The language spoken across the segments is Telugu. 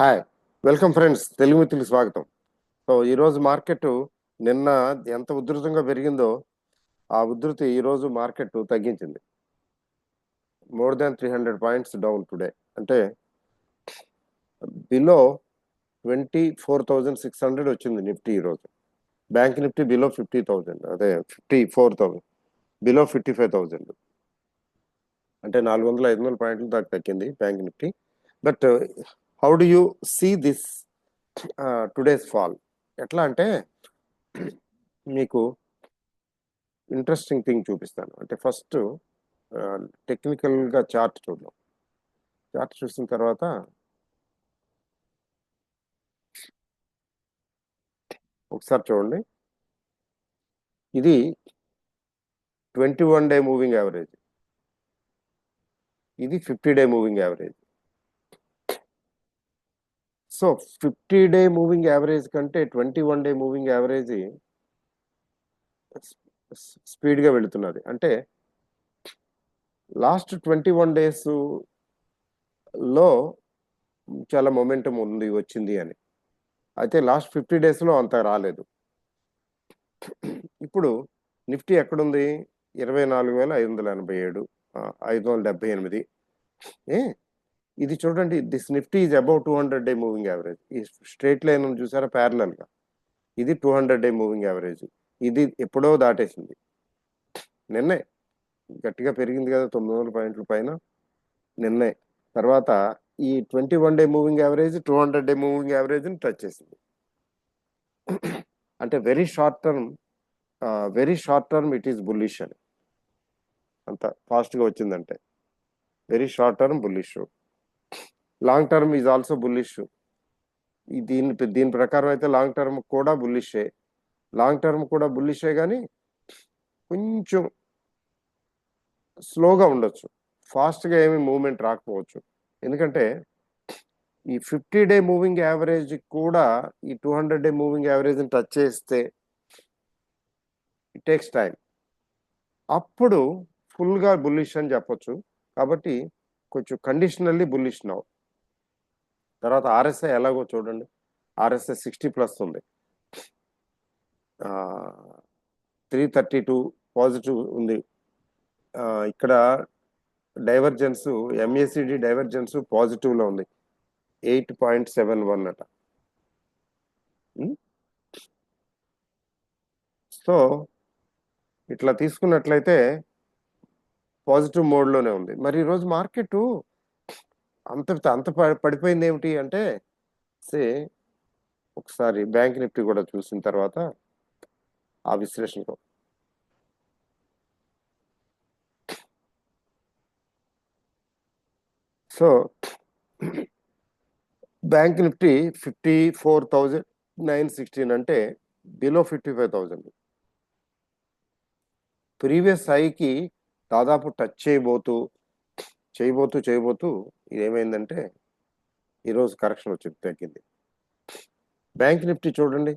Hi, welcome friends. తెలుగు మిత్రులకు స్వాగతం. సో ఈరోజు మార్కెట్ నిన్న ఎంత ఉధృతంగా పెరిగిందో ఆ ఉధృతి ఈరోజు మార్కెట్ తగ్గించింది. More than 300 points down today. అంటే బిలో 24,600 వచ్చింది నిఫ్టీ ఈరోజు. బ్యాంక్ నిఫ్టీ బిలో 50,000, అదే 54,000, బిలో 55,000. అంటే 400-500 పాయింట్ల దాకా తగ్గింది bank Nifty. But how do you see this today's fall? ఎట్లా అంటే మీకు ఇంట్రెస్టింగ్ థింగ్ చూపిస్తాను. అంటే ఫస్ట్ టెక్నికల్గా చార్ట్ చూద్దాం. చార్ట్ చూసిన తర్వాత ఒకసారి చూడండి. ఇది 21 డే మూవింగ్ యావరేజ్, ఇది 50 day moving average. So 50 day moving average కంటే 21 డే మూవింగ్ యావరేజ్ స్పీడ్గా వెళుతున్నది. అంటే లాస్ట్ 21 days లో చాలా మొమెంటం వచ్చింది అని. అయితే లాస్ట్ 50 daysలో అంత రాలేదు. ఇప్పుడు నిఫ్టీ ఎక్కడుంది? 24,587, 578. ఇది చూడండి, this Nifty is above 200 day moving average. ఈ స్ట్రైట్ లైన్ చూసారా ప్యారలల్గా? ఇది 200 డే మూవింగ్ యావరేజ్. ఇది ఎప్పుడో దాటేసింది. నిన్నే గట్టిగా పెరిగింది కదా 900 పాయింట్ల పైన నిన్నే. తర్వాత ఈ 21 day moving average 200 day moving యావరేజ్ని టచ్ చేసింది. అంటే very short term it is bullish అని. అంత ఫాస్ట్గా వచ్చిందంటే very short term bullish. Long term is also bullish. దీని ప్రకారం అయితే లాంగ్ టర్మ్ కూడా బుల్లిషే కానీ కొంచెం స్లోగా ఉండొచ్చు, ఫాస్ట్గా ఏమి మూవ్మెంట్ రాకపోవచ్చు. ఎందుకంటే ఈ 50 డే మూవింగ్ యావరేజ్ కూడా ఈ 200 డే మూవింగ్ యావరేజ్ని టచ్ చేస్తే ఇట్ టేక్స్ టైం. అప్పుడు ఫుల్గా బుల్లిష్ అని చెప్పొచ్చు. కాబట్టి కొంచెం కండిషనల్లీ బుల్లిష్ నౌ. తర్వాత ఆర్ఎస్ఐ ఎలాగో చూడండి. ఆర్ఎస్ఐ 60+ ఉంది, 332 పాజిటివ్ ఉంది. ఇక్కడ డైవర్జెన్స్, ఎంఏసిడి డైవర్జెన్స్ పాజిటివ్లో ఉంది, 8.71 అట. సో ఇట్లా తీసుకున్నట్లయితే పాజిటివ్ మోడ్లోనే ఉంది. మరి ఈరోజు మార్కెట్ అంత పడిపోయింది ఏమిటి అంటే, ఒకసారి బ్యాంక్ నిఫ్టీ కూడా చూసిన తర్వాత ఆ విశ్లేషణకు. సో బ్యాంక్ నిఫ్టీ 54,916 అంటే బిలో 55,000. ప్రీవియస్ హైకి దాదాపు టచ్ చేయబోతూ ఇది ఏమైందంటే ఈరోజు కరెక్షన్ వచ్చింది, తగ్గింది. బ్యాంక్ నిఫ్టీ చూడండి.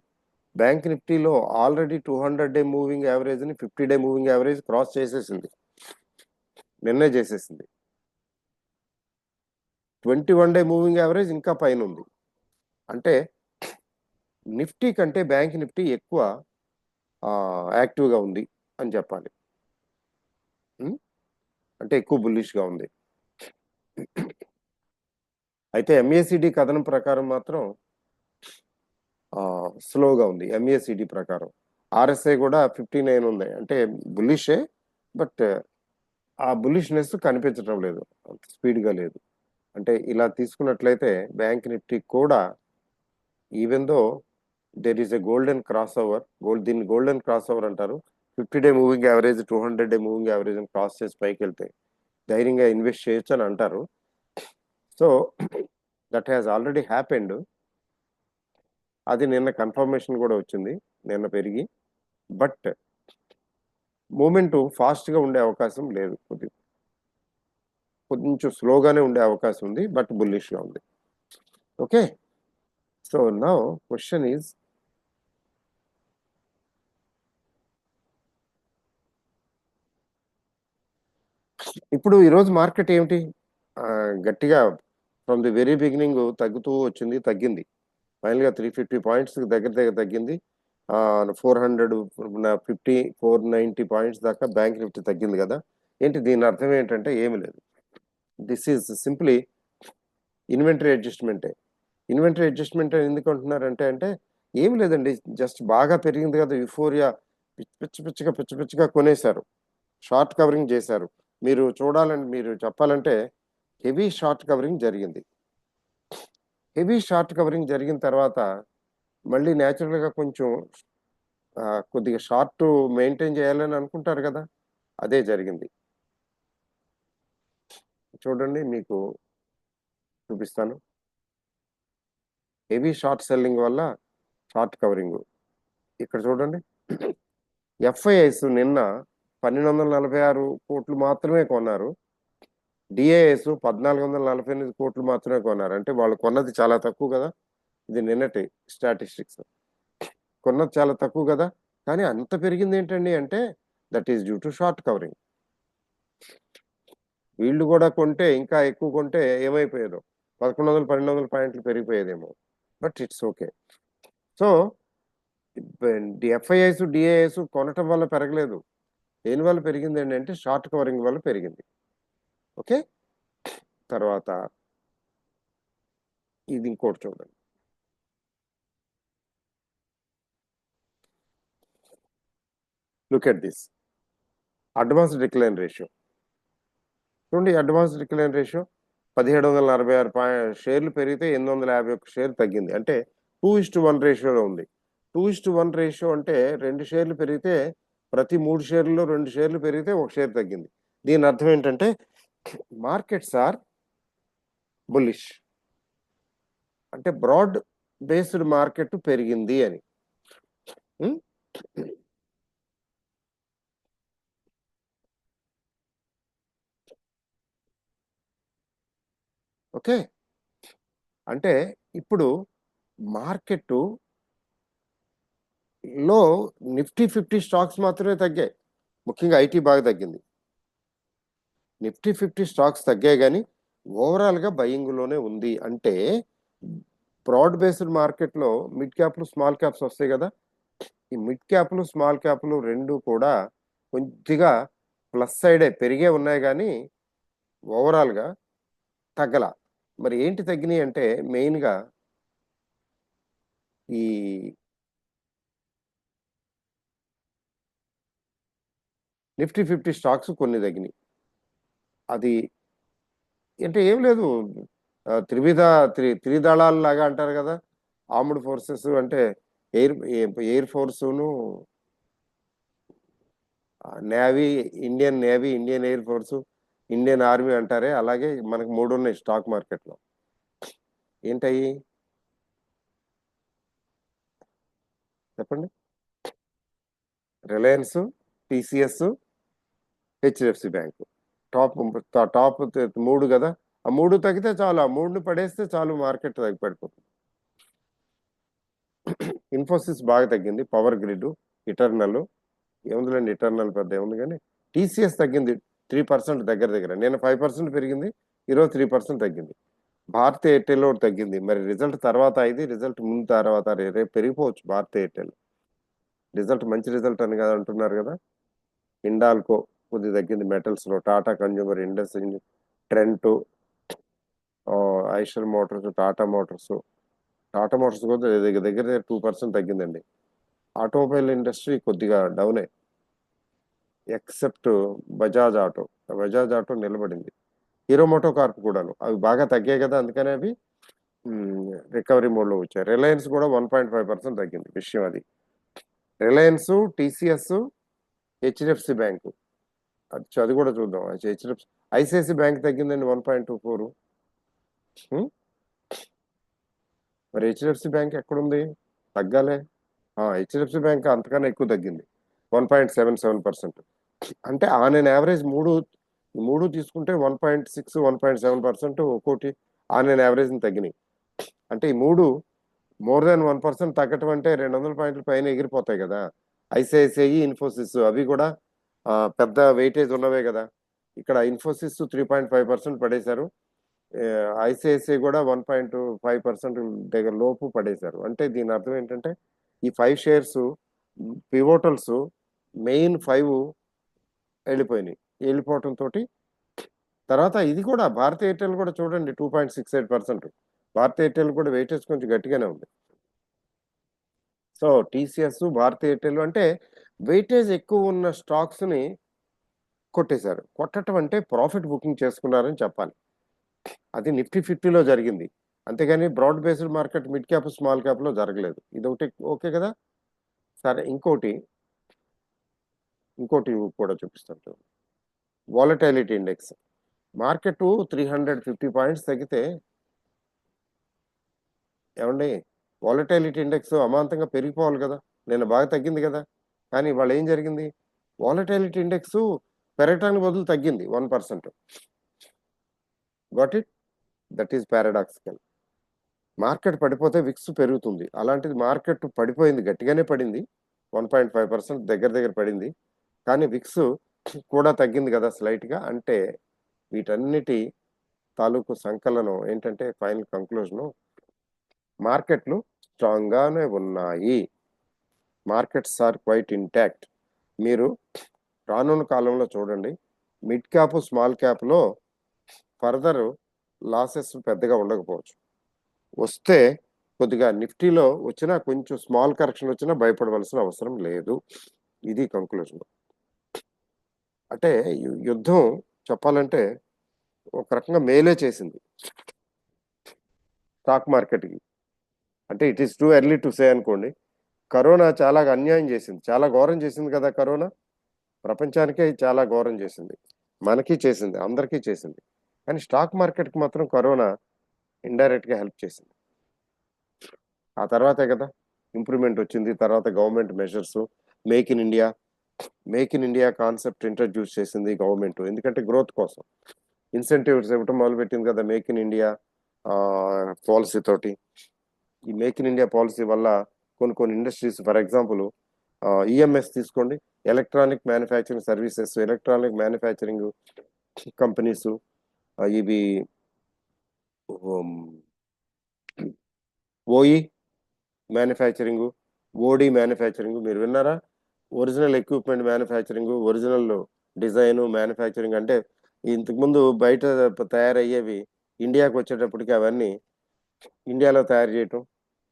బ్యాంక్ నిఫ్టీలో ఆల్రెడీ 200 డే మూవింగ్ యావరేజ్ని 50 డే మూవింగ్ యావరేజ్ క్రాస్ చేసేసింది, నిన్నే చేసేసింది. 21 డే మూవింగ్ యావరేజ్ ఇంకా పైన ఉంది. అంటే నిఫ్టీ కంటే బ్యాంక్ నిఫ్టీ ఎక్కువ యాక్టివ్గా ఉంది అని చెప్పాలి. అంటే ఎక్కువ బుల్లిష్గా ఉంది. అయితే ఎంఏసిడి కథనం ప్రకారం మాత్రం స్లోగా ఉంది. ఎంఏసిడి ప్రకారం ఆర్ఎస్ఐ కూడా 59 ఉంది. అంటే బుల్లిషే, బట్ ఆ బుల్లిష్నెస్ కనిపించడం లేదు, అంత స్పీడ్గా లేదు. అంటే ఇలా తీసుకున్నట్లయితే బ్యాంక్ నిఫ్టీ కూడా even though there is a golden cross over, దీన్ని గోల్డెన్ క్రాస్ ఓవర్ అంటారు. 50 day moving average 200 day moving average cross చేసి పైకి వెళ్తే ధైర్యంగా ఇన్వెస్ట్ చేయొచ్చు అని అంటారు. So that has already happened. అది నిన్న కన్ఫర్మేషన్ కూడా వచ్చింది, నిన్న పెరిగి. బట్ మూమెంట్ ఫాస్ట్గా ఉండే అవకాశం లేదు, కొంచెం స్లోగానే ఉండే అవకాశం ఉంది, బట్ బుల్లిష్గా ఉంది. Okay, so now question is, ఇప్పుడు ఈరోజు మార్కెట్ ఏమిటి? గట్టిగా ఫ్రమ్ ది వెరీ బిగినింగ్ తగ్గుతూ వచ్చింది, తగ్గింది. ఫైనల్గా 350 పాయింట్స్ దగ్గర దగ్గర తగ్గింది. 490 పాయింట్స్ దాకా బ్యాంక్ నిఫ్టీ తగ్గింది కదా. ఏంటి దీని అర్థం ఏంటంటే ఏమి లేదు, దిస్ ఈజ్ సింప్లీ ఇన్వెంటరీ అడ్జస్ట్మెంటే. ఇన్వెంటరీ అడ్జస్ట్మెంట్ ఎందుకు అంటున్నారంటే అంటే ఏమి లేదండి, జస్ట్ బాగా పెరిగింది కదా యుఫోరియా, పిచ్చి పిచ్చిగా కొనేశారు, షార్ట్ కవరింగ్ చేశారు. మీరు మీరు చెప్పాలంటే హెవీ షార్ట్ కవరింగ్ జరిగింది. హెవీ షార్ట్ కవరింగ్ జరిగిన తర్వాత మళ్ళీ న్యాచురల్గా కొంచెం కొద్దిగా షార్ట్ మెయింటైన్ చేయాలని అనుకుంటారు కదా, అదే జరిగింది. చూడండి మీకు చూపిస్తాను. హెవీ షార్ట్ సెల్లింగ్ వల్ల షార్ట్ కవరింగ్. ఇక్కడ చూడండి, ఎఫ్ఐఐస్ నిన్న 1246 కోట్లు మాత్రమే కొన్నారు, డిఐఎస్ 1448 కోట్లు మాత్రమే కొన్నారు. అంటే వాళ్ళు కొన్నది చాలా తక్కువ కదా, ఇది నిన్నటి స్టాటిస్టిక్స్. కొన్నది చాలా తక్కువ కదా, కానీ అంత పెరిగింది ఏంటండి అంటే that is due to short covering. వీళ్ళు కూడా కొంటే ఇంకా ఎక్కువ కొంటే ఏమైపోయేదో 1100-1200 పాయింట్లు పెరిగిపోయేదేమో, but it's okay. So FIIs DIIs కొనటం వల్ల పెరగలేదు, దేని వల్ల పెరిగింది ఏంటంటే షార్ట్ కవరింగ్ వల్ల పెరిగింది. ఓకే, తర్వాత ఇది ఇంకోటి చూడండి, look at this advance decline ratio. చూడండి, అడ్వాన్స్ డిక్లైన్ రేషియో 1746 షేర్లు పెరిగితే 851 షేర్లు తగ్గింది. అంటే 2:1 రేషియోలో ఉంది. 2:1 రేషియో అంటే 2 షేర్లు పెరిగితే ప్రతి 3 షేర్లలో 2 షేర్లు పెరిగితే 1 షేర్ తగ్గింది. దీని అర్థం ఏంటంటే మార్కెట్స్ ఆర్ బుల్లిష్, అంటే బ్రాడ్ బేస్డ్ మార్కెట్ పెరిగింది అని. ఓకే, అంటే ఇప్పుడు మార్కెట్ లో నిఫ్టీ 50 స్టాక్స్ మాత్రమే తగ్గాయి, ముఖ్యంగా ఐటీ బాగా తగ్గింది. నిఫ్టీ 50 స్టాక్స్ తగ్గాయి కానీ ఓవరాల్గా బయింగ్లోనే ఉంది. అంటే బ్రాడ్ బేస్డ్ మార్కెట్లో మిడ్ క్యాప్లు స్మాల్ క్యాప్స్ వస్తాయి కదా, ఈ మిడ్ క్యాప్లు స్మాల్ క్యాప్లు రెండు కూడా కొద్దిగా ప్లస్ సైడే పెరిగే ఉన్నాయి కానీ ఓవరాల్గా తగ్గల. మరి ఏంటి తగ్గినాయి అంటే మెయిన్గా ఈ నిఫ్టీ 50 స్టాక్స్ కొన్ని తగ్గినాయి. అది అంటే ఏం లేదు, త్రిదళాల లాగా అంటారు కదా, ఆర్మ్డ్ ఫోర్సెస్ అంటే ఎయిర్ ఫోర్సును, navy, Indian navy, Indian air force, Indian army అంటారే, అలాగే మనకు 3 ఉన్నాయి స్టాక్ మార్కెట్లో. ఏంటయ్యి చెప్పండి? Reliance, TCS, HDFC bank top 3 కదా. ఆ 3 తగ్గితే చాలు, ఆ 3ని పడేస్తే చాలు, మార్కెట్ పడిపోతుంది. ఇన్ఫోసిస్ బాగా తగ్గింది, పవర్ గ్రిడ్, ఇటర్నల్ ఏముందిలేండి, ఇటర్నల్ పెద్ద ఏముంది కానీ టీసీఎస్ తగ్గింది 3% దగ్గర దగ్గర. నేను 5% పెరిగింది, ఈరోజు 3% తగ్గింది. భారత్ ఎయిర్టెల్ తగ్గింది, మరి రిజల్ట్ తర్వాత ఇది, రిజల్ట్ ముందు తర్వాత రేపు పెరిగిపోవచ్చు. భారత్ ఎయిర్టెల్ రిజల్ట్ మంచి రిజల్ట్ అని కదా అంటున్నారు కదా. హిండాల్కో కొద్ది తగ్గింది మెటల్స్లో, Tata consumer, Indus, Trent, Eicher motors, Tata motors కూడా దగ్గర దగ్గర 2% తగ్గిందండి. ఆటోమొబైల్ ఇండస్ట్రీ కొద్దిగా డౌనే, ఎక్సెప్ట్ బజాజ్ ఆటో నిలబడింది. హీరో మోటో కార్ప్ కూడాను, అవి బాగా తగ్గాయి కదా, అందుకనే అవి రికవరీ మోడ్లో వచ్చాయి. రిలయన్స్ కూడా 1.5% తగ్గింది. విషయం అది. రిలయన్స్, టీసీఎస్, హెచ్డిఎఫ్సి బ్యాంకు, అది కూడా చూద్దాం. హెచ్డిఎఫ్సి, ఐసిఐసి బ్యాంక్ తగ్గిందండి 1.24. మరి హెచ్డిఎఫ్సి బ్యాంక్ ఎక్కడుంది, తగ్గాలే. హెచ్డిఎఫ్సి బ్యాంక్ అంతకన్నా ఎక్కువ తగ్గింది, 1.77%. అంటే ఆన్ ఎన్ యావరేజ్ మూడు తీసుకుంటే 1.6, 1.7% ఒక్కోటి ఆన్ ఎన్ యావరేజ్ తగ్గినాయి. అంటే ఈ 3 మోర్ దాన్ 1% తగ్గటం అంటే 200 పాయింట్ల పైన ఎగిరిపోతాయి కదా. ఐసిఐసిఐ, ఇన్ఫోసిస్ అవి కూడా పెద్ద వెయిటేజ్ ఉన్నవే కదా. ఇక్కడ ఇన్ఫోసిస్ 3.5% పడేశారు, ఐసిఐసిఐ కూడా 1.5% దగ్గర లోపు పడేశారు. అంటే దీని అర్థం ఏంటంటే ఈ 5 షేర్స్ పివోటల్స్ మెయిన్ 5 వెళ్ళిపోయినాయి. వెళ్ళిపోవటంతో తర్వాత ఇది కూడా భారతీ ఎయిర్టెల్ కూడా చూడండి 2.68%. భారతీ ఎయిర్టెల్ కూడా వెయిటేజ్ కొంచెం గట్టిగానే ఉంది. సో టీసీఎస్, భారతీ ఎయిర్టెల్ అంటే వెయిటేజ్ ఎక్కువ ఉన్న స్టాక్స్ని కొట్టేశారు. కొట్టడం అంటే ప్రాఫిట్ బుకింగ్ చేసుకున్నారని చెప్పాలి. అది నిఫ్టీ 50లో జరిగింది. అంతేగాని broad based market mid cap small క్యాప్లో జరగలేదు. ఇది ఒకటి ఓకే కదా. సరే ఇంకోటి కూడా చూపిస్తాను. వాలటైలిటీ ఇండెక్స్ మార్కెట్ 350 పాయింట్స్ తగ్గితే ఏమండి వాలటైలిటీ ఇండెక్స్ అమాంతంగా పెరిగిపోవాలి కదా. నేను బాగా తగ్గింది కదా. కానీ వాళ్ళు ఏం జరిగింది, వాలటైలిటీ ఇండెక్స్ పెరగటానికి బదులు తగ్గింది 1%. Got it? That is paradoxical. Market పడిపోతే విక్స్ పెరుగుతుంది. అలాంటిది మార్కెట్ పడిపోయింది, గట్టిగానే పడింది, 1.5% దగ్గర పడింది. కానీ విక్స్ కూడా తగ్గింది కదా స్లైట్గా. అంటే వీటన్నిటి తాలూకు సంకలనం ఏంటంటే ఫైనల్ కంక్లూజను మార్కెట్లు స్ట్రాంగ్గానే ఉన్నాయి. Markets are quite intact. మీరు రానున్న కాలంలో చూడండి, మిడ్ క్యాప్ స్మాల్ క్యాప్లో ఫర్దర్ లాసెస్ పెద్దగా ఉండకపోవచ్చు. వస్తే కొద్దిగా నిఫ్టీలో వచ్చినా కొంచెం స్మాల్ కరెక్షన్ వచ్చినా భయపడవలసిన అవసరం లేదు. ఇది కంక్లూజన్. అంటే యుద్ధం చెప్పాలంటే ఒక రకంగా మేలే చేసింది స్టాక్ మార్కెట్కి. అంటే it is too early to say అనుకోండి. కరోనా చాలా అన్యాయం చేసింది, చాలా ఘోరం చేసింది కదా. కరోనా ప్రపంచానికే చాలా ఘోరం చేసింది, మనకి చేసింది, అందరికీ చేసింది. కానీ స్టాక్ మార్కెట్కి మాత్రం కరోనా ఇండైరెక్ట్గా హెల్ప్ చేసింది. ఆ తర్వాతే కదా ఇంప్రూవ్మెంట్ వచ్చింది. తర్వాత government measures, make in India concept introduce చేసింది గవర్నమెంట్. ఎందుకంటే గ్రోత్ కోసం ఇన్సెంటివ్స్ ఇవ్వటం మొదలుపెట్టింది కదా మేక్ ఇన్ ఇండియా పాలసీ తోటి. ఈ మేక్ ఇన్ ఇండియా పాలసీ వల్ల కొన్ని ఇండస్ట్రీస్, ఫర్ ఎగ్జాంపుల్ ఈఎంఎస్ తీసుకోండి, electronic manufacturing services, electronic manufacturing companies, ఇవి ఓఈ మ్యానుఫ్యాక్చరింగ్, ఓడి మ్యానుఫ్యాక్చరింగ్ మీరు విన్నారా? Original equipment manufacturing, original design manufacturing. అంటే ఇంతకుముందు బయట తయారయ్యేవి ఇండియాకి వచ్చేటప్పటికి అవన్నీ ఇండియాలో తయారు చేయటం,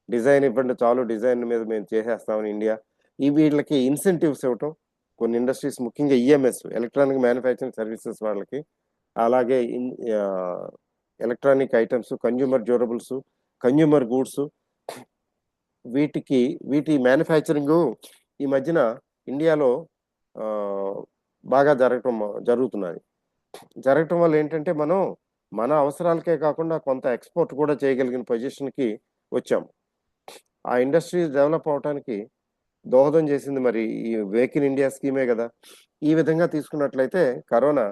డిజైన్ ఇవ్వండి చాలు, డిజైన్ మీద మేము చేసేస్తామని ఇండియా. ఈ వీళ్ళకి ఇన్సెంటివ్స్ ఇవ్వటం కొన్ని ఇండస్ట్రీస్, ముఖ్యంగా ఈఎంఎస్ ఎలక్ట్రానిక్ మ్యానుఫ్యాక్చరింగ్ సర్వీసెస్ వాళ్ళకి. అలాగే electronic items, consumer durables, consumer goods, వీటి మ్యానుఫ్యాక్చరింగ్ ఈ మధ్యన ఇండియాలో బాగా జరుగుతున్నది. జరగటం వల్ల ఏంటంటే మనం మన అవసరాలకే కాకుండా కొంత ఎక్స్పోర్ట్ కూడా చేయగలిగిన పొజిషన్కి వచ్చాము. ఆ ఇండస్ట్రీ డెవలప్ అవడానికి దోహదం చేసింది మరి ఈ మేక్ ఇన్ ఇండియా స్కీమే కదా. ఈ విధంగా తీసుకున్నట్లయితే కరోనా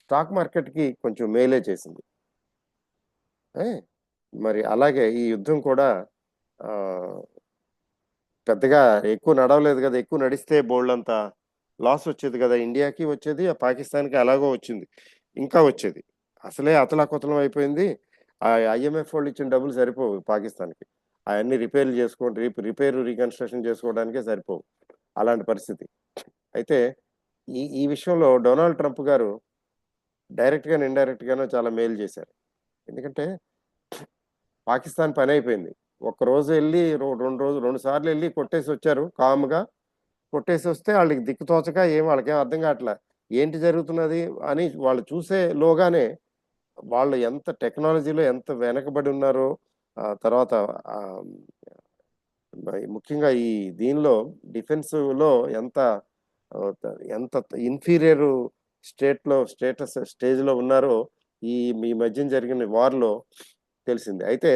స్టాక్ మార్కెట్కి కొంచెం మేలే చేసింది. మరి అలాగే ఈ యుద్ధం కూడా పెద్దగా ఎక్కువ నడవలేదు కదా. ఎక్కువ నడిస్తే బోల్డ్ అంత లాస్ వచ్చేది కదా, ఇండియాకి వచ్చేది, పాకిస్తాన్కి ఎలాగో వచ్చింది, ఇంకా వచ్చేది. అసలే అతలాకుతలం అయిపోయింది. ఆ ఐఎంఎఫ్ వాళ్ళు ఇచ్చిన డబ్బులు సరిపోవు పాకిస్తాన్కి. అవన్నీ రిపేరు రీకన్స్ట్రక్షన్ చేసుకోవడానికే సరిపోవు, అలాంటి పరిస్థితి. అయితే ఈ విషయంలో డొనాల్డ్ ట్రంప్ గారు డైరెక్ట్గాను ఇండైరెక్ట్గానో చాలా మేలు చేశారు. ఎందుకంటే పాకిస్తాన్ పని అయిపోయింది. ఒక్కరోజు వెళ్ళి 2 సార్లు వెళ్ళి కొట్టేసి వచ్చారు కామ్గా. కొట్టేసి వస్తే వాళ్ళకి దిక్కుతోచక వాళ్ళకేం అర్థం కావట్లే ఏంటి జరుగుతున్నది అని. వాళ్ళు చూసే లోగానే వాళ్ళు ఎంత టెక్నాలజీలో ఎంత వెనకబడి ఉన్నారో, తర్వాత ముఖ్యంగా ఈ దీనిలో డిఫెన్స్లో ఎంత ఎంత ఇన్ఫీరియర్ స్టేజ్లో ఉన్నారో ఈ మధ్యన జరిగిన వార్లో తెలిసింది. అయితే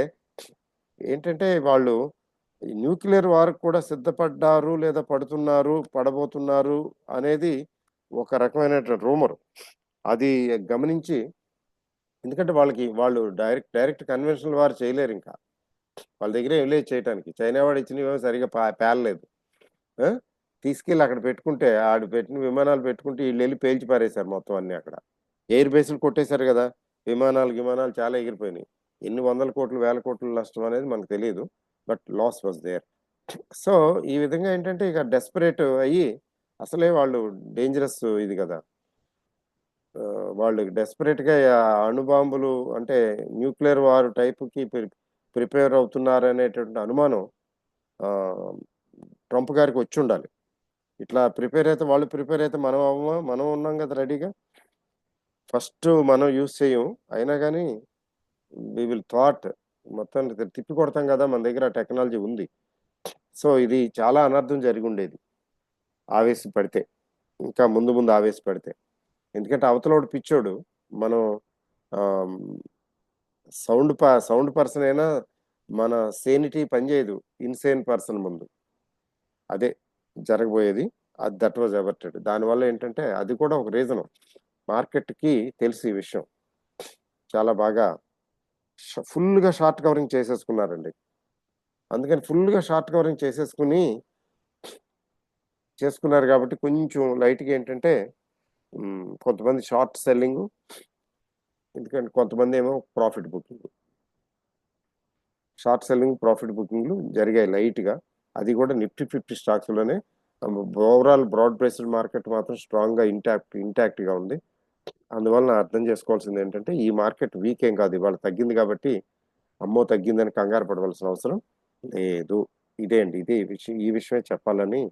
ఏంటంటే వాళ్ళు న్యూక్లియర్ వార్కు కూడా సిద్ధపడ్డారు, లేదా పడబోతున్నారు అనేది ఒక రకమైన రూమర్. అది గమనించి, ఎందుకంటే వాళ్ళు డైరెక్ట్ కన్వెన్షనల్ వార్ చేయలేరు. ఇంకా వాళ్ళ దగ్గర ఏం లేదు చేయడానికి. చైనా వాడు ఇచ్చినవి సరిగా పేలలేదు. తీసుకెళ్ళి అక్కడ పెట్టుకుంటే, ఆడు పెట్టిన విమానాలు పెట్టుకుంటే వీళ్ళు వెళ్ళి పేల్చి పారేశారు మొత్తం అన్ని. అక్కడ ఎయిర్ బేస్లు కొట్టేశారు కదా. గిమానాలు చాలా ఎగిరిపోయినాయి. ఎన్ని వందల కోట్లు, వేల కోట్ల నష్టం అనేది మనకు తెలీదు. But loss was there. So, ఈ విధంగా ఏంటంటే ఇక డెస్పరేట్ అయ్యి అసలే వాళ్ళు డేంజరస్ ఇది గదా! వాళ్ళు డెస్పరేట్‌గా అణుబాంబులు అంటే న్యూక్లియర్ వార్ టైప్‌కి ప్రిపేర్ అవుతున్నారనేటువంటి అనుమానం ఆహ్, ట్రంప్ గారికి వచ్చుండాలి. ఇట్లా ప్రిపేర్ అయితే వాళ్ళు ప్రిపేర్ అయితే మనం అవ్వమా? మనం ఉన్నాం గదా రెడీగా. ఫస్ట్ మనం యూజ్ చేయం. అయినా గాని వి విల్ థాట్ మొత్తానికి తిప్పి కొడతాం గదా! మన దగ్గర టెక్నాలజీ ఉంది. సో, ఇది చాలా అనర్థం జరిగుండేది. ఆవేశపడితే. ఇంకా ముందు ముందు ఆవేశపడితే. ఎందుకంటే అవతలోడు పిచ్చోడు. మనం ఆహ్, సౌండ్ పర్సన్ అయినా మన సేనిటీ పనిచేయదు. ఇన్‌సేన్ పర్సన్ ముందు. అదే జరగబోయేది. That was averted. దానివల్ల ఏంటంటే అది కూడా ఒక రీజను. మార్కెట్‌కి తెలుసు ఈ విషయం. చాలా బాగా ఫుల్‌గా షార్ట్ కవరింగ్ చేసేసుకున్నారండి. అందుకని ఫుల్‌గా షార్ట్ కవరింగ్ చేసుకున్నారు కాబట్టి కొంచెం లైట్‌గా ఏంటంటే కొంతమంది షార్ట్ సెల్లింగు, ఎందుకంటే కొంతమందేమో profit booking. Short selling, profit బుకింగ్‌లు జరిగాయి లైట్‌గా. అది కూడా నిఫ్టీ 50 స్టాక్స్‌లోనే. ఓవరాల్ బ్రాడ్ బేస్డ్ మార్కెట్ మాత్రం స్ట్రాంగ్‌గా ఇంటాక్ట్‌గా ఉంది. అందువలన అర్థం చేసుకోవాల్సిందేంటంటే, ఈ మార్కెట్ వీక్ ఏం కాదు. ఇవాళ తగ్గింది కాబట్టి, అమ్మో! తగ్గిందని కంగారు పడవలసిన అవసరం లేదు. ఇదే అండి. ఈ విషయమే చెప్పాలని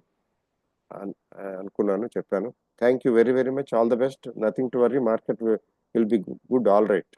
అనుకున్నాను. చెప్పాను. Thank you very much. All the best. Nothing to worry. Market will be good. All right.